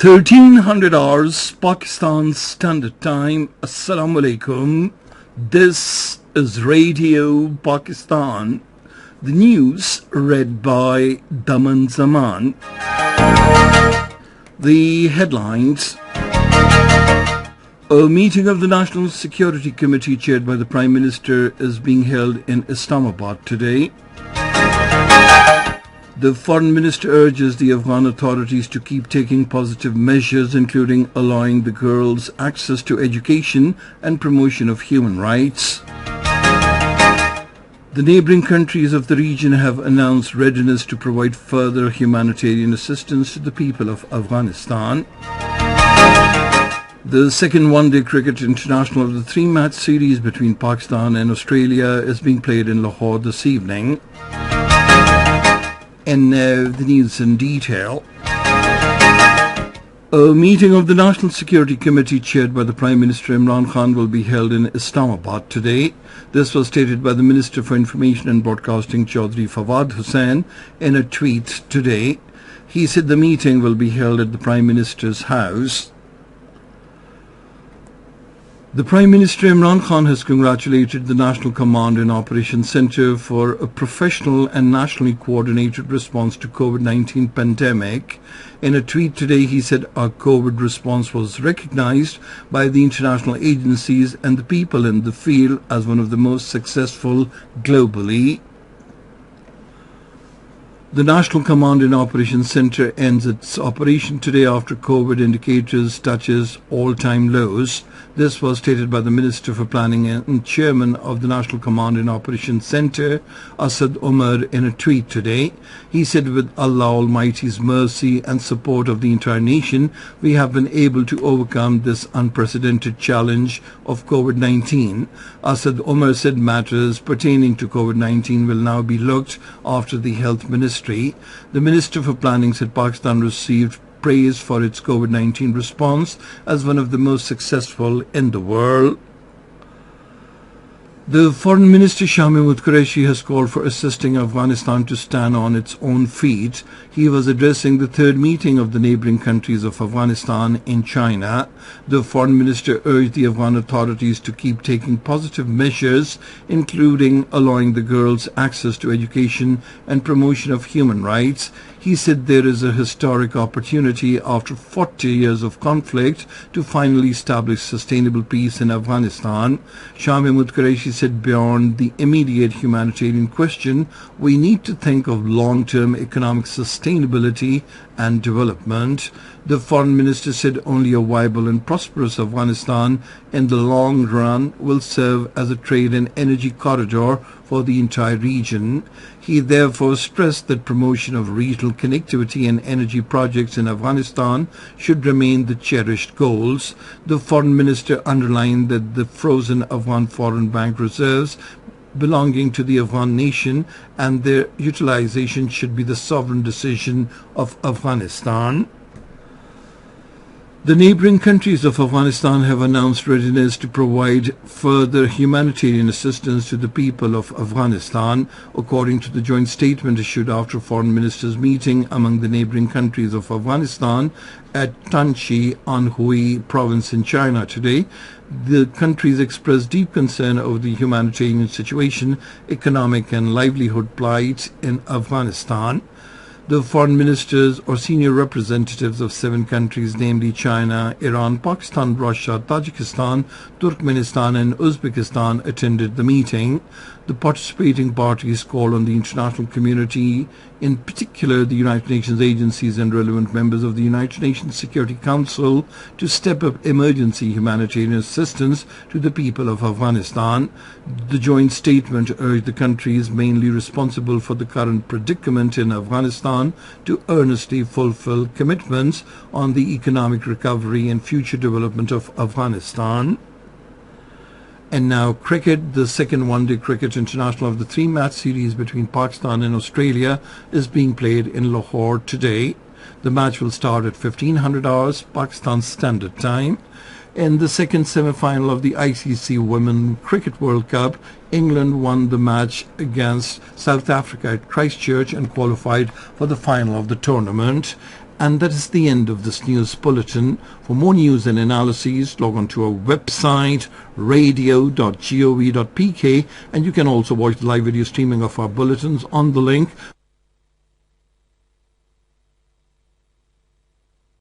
1300 hours Pakistan Standard Time. Assalamu alaikum. This is Radio Pakistan. The news read by Daman Zaman. The headlines. A meeting of the National Security Committee chaired by the Prime Minister is being held in Islamabad today. The Foreign Minister urges the Afghan authorities to keep taking positive measures, including allowing the girls access to education and promotion of human rights. The neighbouring countries of the region have announced readiness to provide further humanitarian assistance to the people of Afghanistan. The second one-day cricket international of the three-match series between Pakistan and Australia is being played in Lahore this evening. And now the news in detail. A meeting of the National Security Committee chaired by the Prime Minister Imran Khan will be held in Islamabad today. This was stated by the Minister for Information and Broadcasting Chaudhry Fawad Hussain in a tweet today. He said the meeting will be held at the Prime Minister's house. The Prime Minister Imran Khan has congratulated the National Command and Operations Centre for a professional and nationally coordinated response to COVID-19 pandemic. In a tweet today, he said our COVID response was recognised by the international agencies and the people in the field as one of the most successful globally. The National Command and Operations Centre ends its operation today after COVID indicators touches all-time lows. This was stated by the Minister for Planning and Chairman of the National Command and Operations Centre, Asad Umar, in a tweet today. He said, with Allah Almighty's mercy and support of the entire nation, we have been able to overcome this unprecedented challenge of COVID-19. Asad Umar said matters pertaining to COVID-19 will now be looked after the Health Ministry. The Minister for Planning said Pakistan received praise for its COVID-19 response as one of the most successful in the world. The Foreign Minister Shah Mahmood Qureshi has called for assisting Afghanistan to stand on its own feet. He was addressing the third meeting of the neighbouring countries of Afghanistan in China. The Foreign Minister urged the Afghan authorities to keep taking positive measures, including allowing the girls access to education and promotion of human rights. He said there is a historic opportunity after 40 years of conflict to finally establish sustainable peace in Afghanistan. Shah Mahmood Qureshi said beyond the immediate humanitarian question, we need to think of long-term economic sustainability and development. The Foreign Minister said only a viable and prosperous Afghanistan in the long run will serve as a trade and energy corridor for the entire region. He therefore stressed that promotion of regional connectivity and energy projects in Afghanistan should remain the cherished goals. The Foreign Minister underlined that the frozen Afghan foreign bank reserves belonging to the Afghan nation and their utilization should be the sovereign decision of Afghanistan. The neighbouring countries of Afghanistan have announced readiness to provide further humanitarian assistance to the people of Afghanistan, according to the joint statement issued after Foreign Ministers' meeting among the neighbouring countries of Afghanistan at Tanchi, Anhui province in China today. The countries expressed deep concern over the humanitarian situation, economic and livelihood plight in Afghanistan. The foreign ministers or senior representatives of 7 countries, namely China, Iran, Pakistan, Russia, Tajikistan, Turkmenistan and Uzbekistan, attended the meeting. The participating parties called on the international community, in particular the United Nations agencies and relevant members of the United Nations Security Council, to step up emergency humanitarian assistance to the people of Afghanistan. The joint statement urged the countries mainly responsible for the current predicament in Afghanistan to earnestly fulfill commitments on the economic recovery and future development of Afghanistan. And now cricket. The second one-day cricket international of the three-match series between Pakistan and Australia is being played in Lahore today. The match will start at 1500 hours Pakistan Standard Time. In the second semi-final of the ICC Women Cricket World Cup, England won the match against South Africa at Christchurch and qualified for the final of the tournament. And that is the end of this news bulletin. For more news and analyses, log on to our website radio.gov.pk, and you can also watch the live video streaming of our bulletins on the link